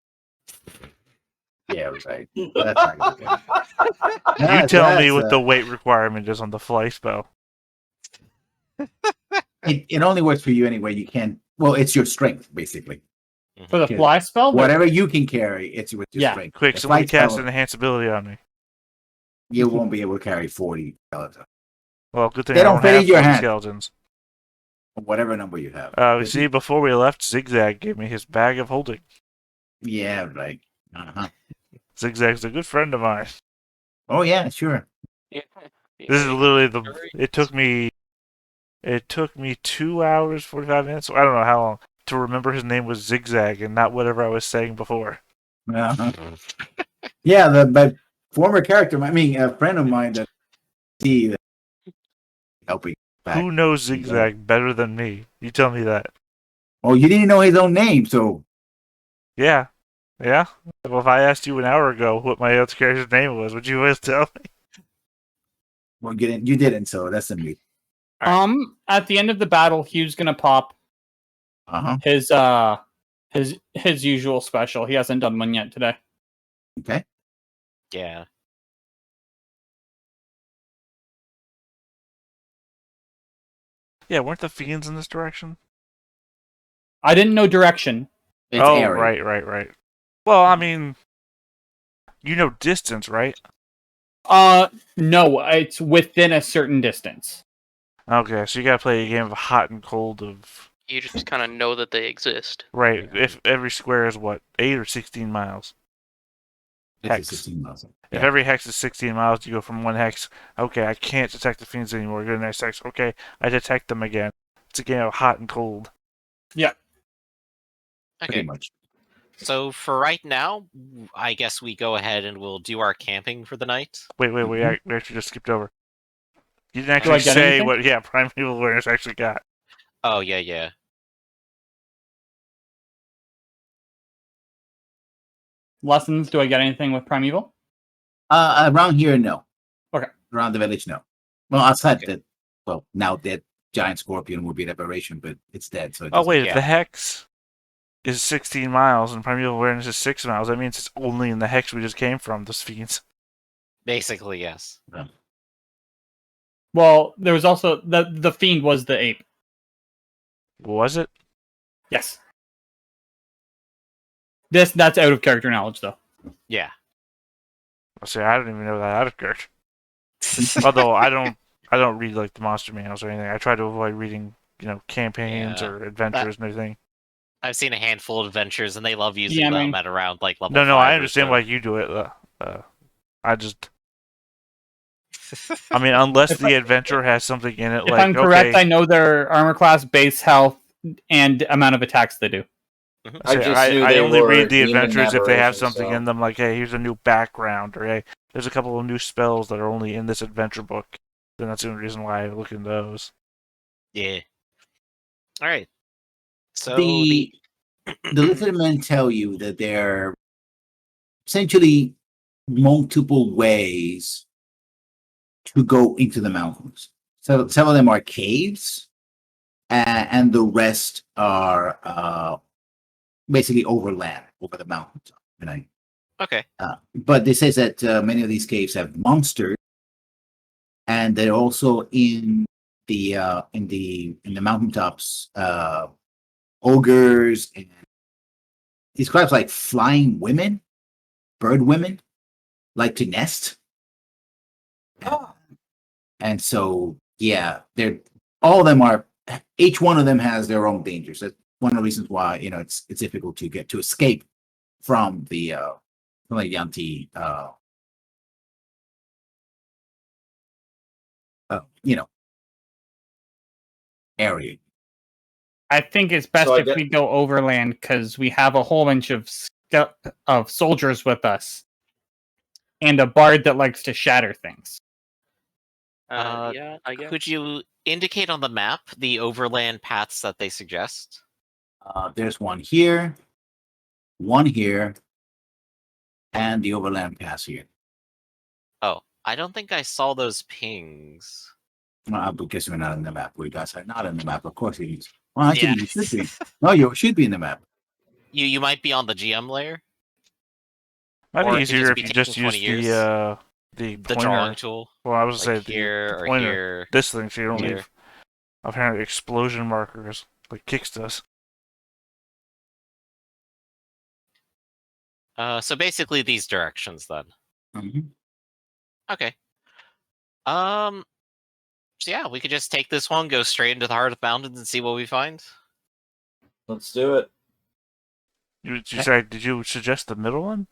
Yeah, right. That's not good. You tell me what the weight requirement is on the fly spell. It only works for you anyway. You can't. Well, it's your strength, basically. For the fly spell? Whatever you can carry, it's with your strength. Quick, somebody cast an enhance ability on me. You won't be able to carry 40 skeletons. Well, good thing they don't fit in your hand. Skeletons. Whatever number you have. See, before we left, Zigzag gave me his bag of holding. Yeah, right. Uh-huh. Zigzag's a good friend of mine. Oh yeah, sure. Yeah. This is literally It took me 2 hours, 45 minutes. I don't know how long to remember his name was Zigzag and not whatever I was saying before. Uh-huh. Yeah, my former character. I mean, a friend of mine that helping. Back. Who knows Zigzag better than me? You tell me that. Oh, you didn't know his own name, so. Yeah. Well, if I asked you an hour ago what my other character's name was, would you always tell me? Well, you didn't, so that's a me. At the end of the battle, Hugh's gonna pop his usual special. He hasn't done one yet today. Okay. Yeah. Yeah, weren't the fiends in this direction? I didn't know direction. It's airy. Right. Well, I mean, you know distance, right? No, it's within a certain distance. Okay, so you gotta play a game of hot and cold of... You just kind of know that they exist. Right, if every square is, 8 or 16 miles? It's hex. 16 miles. If Yeah. every hex is 16 miles, you go from one hex. Okay, I can't detect the fiends anymore. Go to the next hex. Okay, I detect them again. It's a game of hot and cold. Yeah. Pretty Okay. much. So for right now, I guess we go ahead and we'll do our camping for the night. Wait, Mhm. we actually just skipped over. You didn't Do I actually get say anything? what, primeval awareness actually got. Oh yeah. Lessons, do I get anything with Primeval? Around here, no. Okay. Around the village, no. Well, outside Okay. that, well, now dead giant scorpion would be an aberration, but it's dead. So it Oh doesn't- wait, if yeah. the hex is 16 miles and primeval awareness is 6 miles, that means it's only in the hex we just came from, those fiends. Basically, yes. Well, there was also the fiend was the ape. Was it? Yes. That's out of character knowledge though. Yeah. I say I don't even know that out of character. Although I don't read like the monster manuals or anything. I try to avoid reading, campaigns Yeah. or adventures and everything. I've seen a handful of adventures, and they love using DMing. them at around like level. No, 5 I or understand so. why you do it. I just, I mean, unless If the adventure has something in it, If like I'm correct, okay, I know their armor class, base health, and amount of attacks they do. I just knew I they only were read the demon adventures if they have aberrations, something so- in them, like hey, here's a new background, or hey, there's a couple of new spells that are only in this adventure book. Then that's the only reason why I look in those. Yeah. All right. So the lizard men tell you that there are essentially multiple ways to go into the mountains. So some of them are caves, and the rest are basically overland over the mountains. okay. But they says that many of these caves have monsters, and they're also in the mountaintops, ogres, and describes like flying women, bird women, like to nest. And so, yeah, they're all of them are. Each one of them has their own dangers. That's one of the reasons why it's difficult to get to escape from the Yanti area. I think it's best So I if get- we go overland because we have a whole bunch of soldiers with us, and a bard that likes to shatter things. Yeah, I guess. Could you indicate on the map the overland paths that they suggest? There's one here, and the overland pass here. Oh, I don't think I saw those pings. Because we're not in the map. We guys are not in the map. Of course it is. Well, actually, Yeah. you should be. No, you should be in the map. You might be on the GM layer, Might Or be it could easier just if be you just taking use 20 years. the the pointer. drawing tool, Well, I was like say here the or pointer. here. This thing, so you don't here. leave apparently explosion markers like Kix does. So basically these directions then. Mhm. Okay. So yeah, we could just take this one, go straight into the heart of the mountains, and see what we find. Let's do it. Did you suggest the middle one?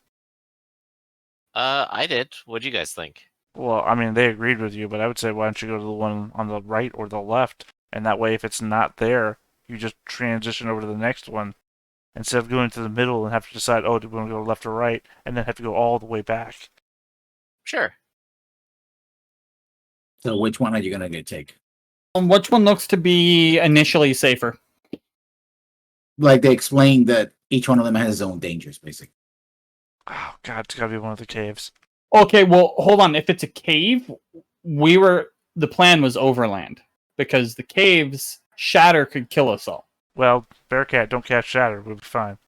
I did. What'd you guys think? Well, I mean, they agreed with you, but I would say why don't you go to the one on the right or the left, and that way, if it's not there, you just transition over to the next one instead of going to the middle and have to decide, oh, do we want to go left or right, and then have to go all the way back. Sure. So, which one are you gonna take? Which one looks to be initially safer? Like they explained that each one of them has its own dangers, basically. Oh God, it's gotta be one of the caves. Okay, well, hold on. If it's a cave, the plan was overland because the caves shatter could kill us all. Well, Bearcat, don't cast Shatter. We'll be fine.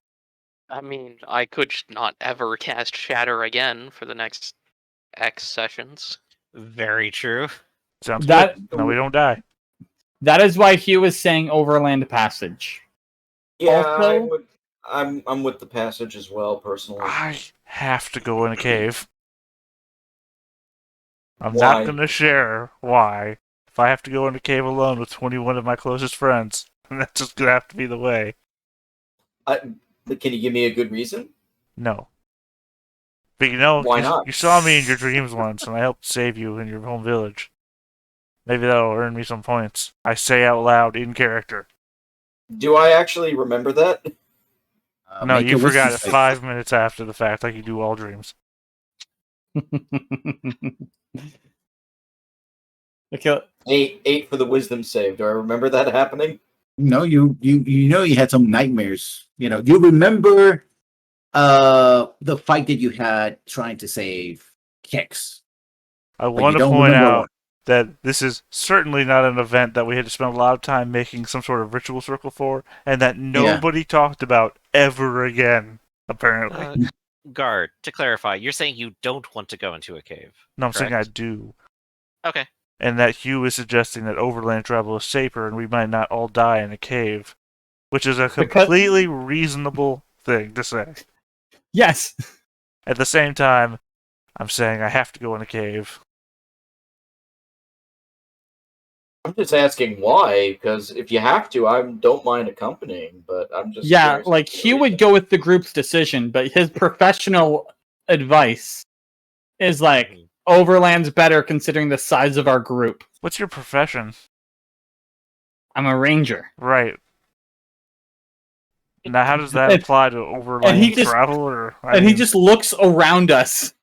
I mean, I could not ever cast Shatter again for the next X sessions. Very true. Sounds That- good. No, we don't die. That is why Hugh is saying overland passage. Yeah, Also- I'm with the passage as well, personally. I have to go in a cave. I'm Why? not gonna share why. If I have to go in a cave alone with 21 of my closest friends, that's just gonna have to be the way. Can you give me a good reason? No. But you know, Why not? you saw me in your dreams once, and I helped save you in your home village. Maybe that'll earn me some points. I say out loud in character. Do I actually remember that? No, Make you a wisdom forgot it save. 5 minutes after the fact, like you do all dreams. Okay, 8 for the wisdom save. Do I remember that happening? No, you know you had some nightmares. You know, you remember the fight that you had trying to save Kex. I But want you to don't point remember out what. that this is certainly not an event that we had to spend a lot of time making some sort of ritual circle for, and that nobody talked about ever again, apparently. Guard, to clarify, you're saying you don't want to go into a cave. No, I'm saying I correct? do. Okay. And that Hugh is suggesting that overland travel is safer and we might not all die in a cave, which is a completely reasonable thing to say. yes. At the same time, I'm saying I have to go in a cave. I'm just asking why, because if you have to, I don't mind accompanying, but I'm just Yeah, curious like as to the he would reason. go with the group's decision, but his professional advice is like Mhm. Overland's better considering the size of our group. What's your profession? I'm a ranger. Right. Now, how does that And- apply to overland he just- travel? Or He just looks around us.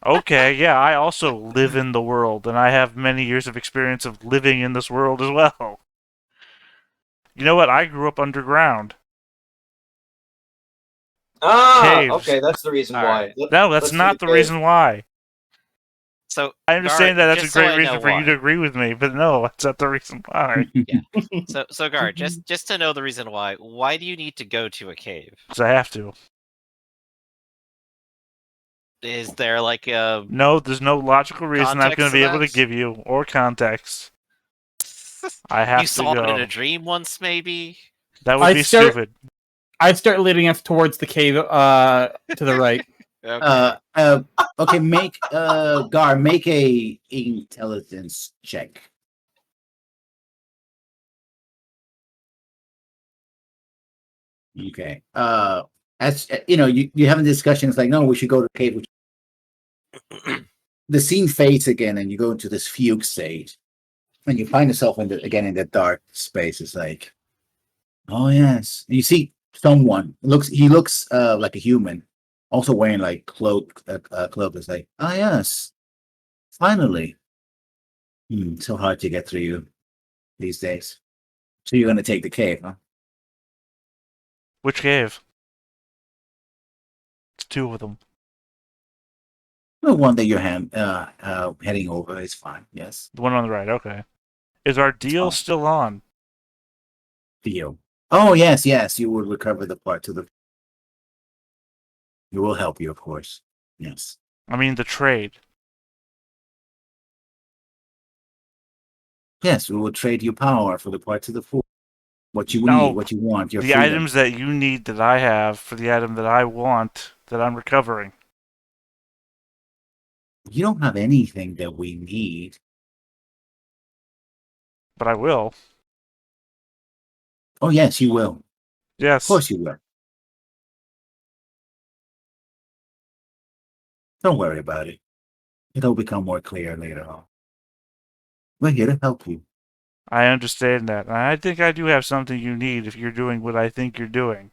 Okay, yeah, I also live in the world, and I have many years of experience of living in this world as well. You know what? I grew up underground. Caves. Okay, that's the reason All why. right. No, that's let's not do the reason why. So I understand that that's just a great so I reason know for you why. to agree with me, but no, that's not the reason why. So Guard, just to know the reason why do you need to go to a cave? Because I have to. Is there like a No, there's no logical reason I'm Context going to to be able to that? give you, or context. I have you to saw go. it in a dream once, maybe? That would I'd be start- stupid. I'd start leading us towards the cave to the right. Okay. Okay, make Gar make a intelligence check. Okay. As you know, you having discussions like, no, we should go to the cave. The scene fades again, and you go into this fugue state, and you find yourself again in that dark space. It's like, oh yes, and you see someone he looks like a human, also wearing like cloak. It's like, oh yes, finally. So hard to get through you these days. So you're gonna take the cave, huh? Which cave? It's two of them. The one that you're heading over is fine. Yes, The one on the right, okay. Is our deal fine. still on? deal. Oh yes, yes. You will recover the part to the. We will help you, of course. Yes. I mean, the trade. Yes, we will trade you power for the part to the full. What you No, need, what you want, your The freedom. items that you need that I have for the item that I want that I'm recovering. You don't have anything that we need. But I will. Oh yes, you will. Of Yes. course you will. Don't worry about it. It'll become more clear later on. We're here to help you. I understand that. And I think I do have something you need if you're doing what I think you're doing.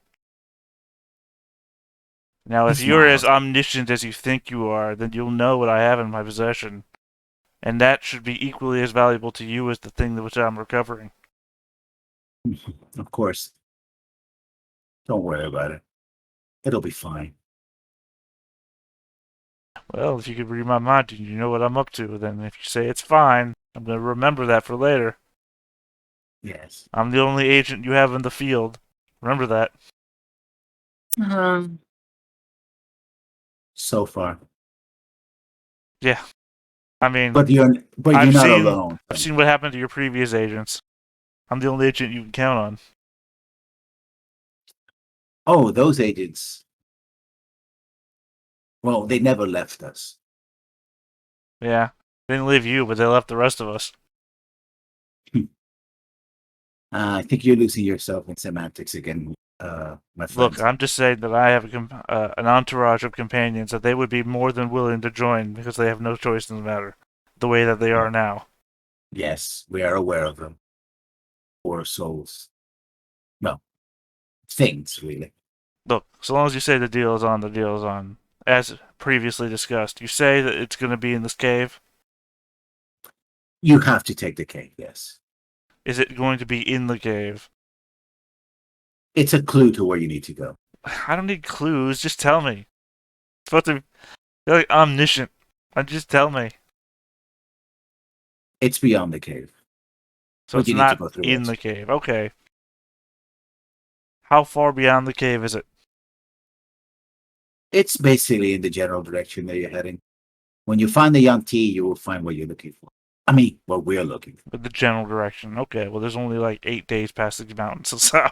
Now, if He you're as smiles. omniscient as you think you are, then you'll know what I have in my possession. And that should be equally as valuable to you as the thing which I'm recovering. Of course. Don't worry about it. It'll be fine. Well, if you could read my mind and you know what I'm up to, then if you say it's fine, I'm going to remember that for later. Yes. I'm the only agent you have in the field. Remember that. So far. Yeah. I mean, But you're I've not seen- alone. I've seen what happened to your previous agents. I'm the only agent you can count on. Oh, those agents. Well, they never left us. Yeah. They didn't leave you, but they left the rest of us. I think you're losing yourself in semantics again. my friend. Look, I'm just saying that I have an entourage of companions that they would be more than willing to join because they have no choice in the matter, the way that they are now. Yes, we are aware of them. Poor souls. No, things, really. Look, so long as you say the deal is on, the deal is on. As previously discussed, you say that it's going to be in this cave. You have to take the cave, yes. Is it going to be in the cave? It's a clue to where you need to go. I don't need clues. Just tell me. It's supposed to be you're like omniscient. Just tell me. It's beyond the cave. So But it's you need to not go through in it. the cave. Okay. How far beyond the cave is it? It's basically in the general direction that you're heading. When you find the young T, you will find what you're looking for. I mean, what we're looking for. With the general direction. Okay, well, there's only like 8 days past the mountains, so.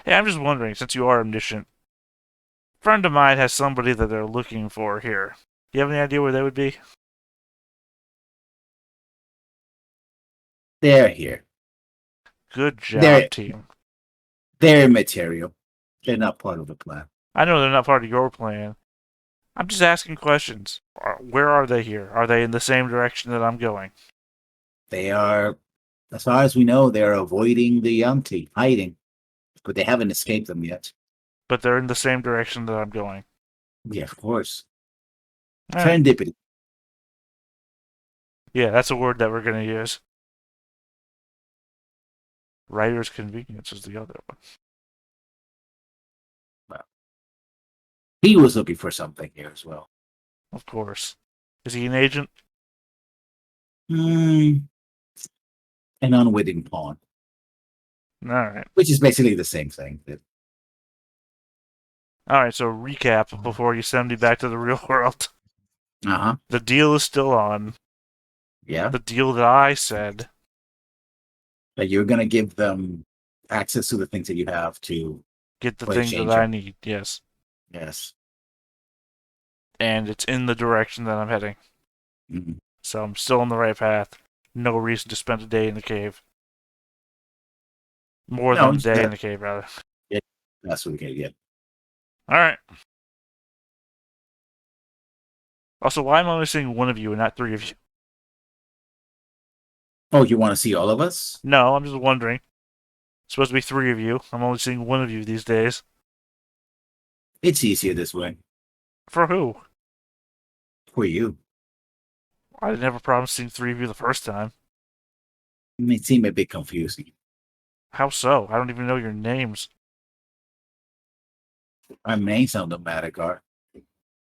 Hey, I'm just wondering, since you are omniscient, a friend of mine has somebody that they're looking for here. Do you have any idea where they would be? They're here. Good job, They're- team. They're material. They're not part of the plan. I know they're not part of your plan. I'm just asking questions. Where are they here? Are they in the same direction that I'm going? They are, as far as we know, they're avoiding the young T, hiding. But they haven't escaped them yet. But they're in the same direction that I'm going. Yeah, of course. All right. Serendipity. Yeah, that's a word that we're going to use. Writer's convenience is the other one. He was looking for something here as well. Of course. Is he an agent? An unwitting pawn, Alright. which is basically the same thing. Alright, so recap before you send me back to the real world. Uh-huh. The deal is still on. Yeah. The deal that I said. That you're going to give them access to the things that you have to. Get the Play things that change I it. need, yes. Yes. And it's in the direction that I'm heading. Mhm. So I'm still on the right path. No reason to spend a day in the cave. More No, than a it's day not. in the cave, rather. That's what we can get. Alright. Also, why am I only seeing one of you and not 3 of you? Oh, you want to see all of us? No, I'm just wondering. It's supposed to be 3 of you. I'm only seeing one of you these days. It's easier this way. For who? For you. I didn't have a problem seeing 3 of you the first time. It may seem a bit confusing. How so? I don't even know your names. Our names don't matter, Gar.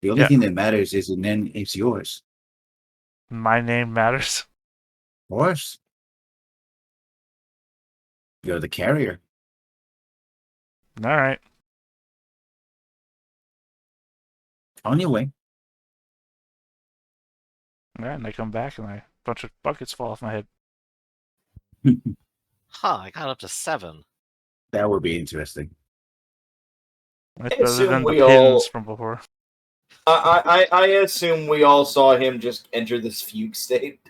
The only Yeah. thing that matters is the name is yours. My name matters. Of course. You're the carrier. Alright. On your way. Yeah, and I come back and a bunch of buckets fall off my head. Huh, I got up to 7. That would be interesting. That's I better assume than the we pins all- from before. I assume we all saw him just enter this fugue state.